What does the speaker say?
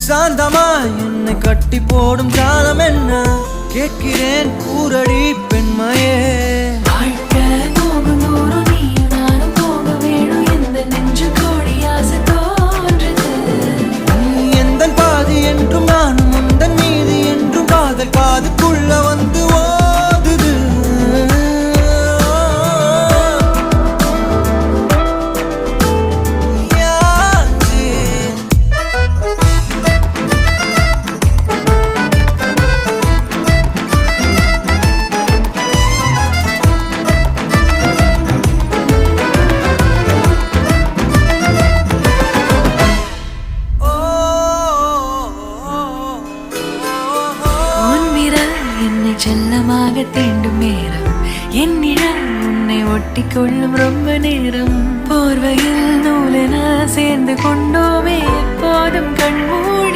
சாந்தமாய் என்னை கட்டி போடும் காலம் என்ன கேட்கிறேன் கூரடி பெண்மையே பாதி என்றும் நானும் முந்தன் மீது என்றும் காதல் பாதுக்குள்ள வந்து ஓதுது செல்லமாக தீண்டும் நேரம் என் நிழல் உன்னை ஒட்டி கொள்ளும் ரொம்ப நேரம் போர்வையில் நூலென சேர்ந்து கொண்டோமே எப்போதும் கண்மூ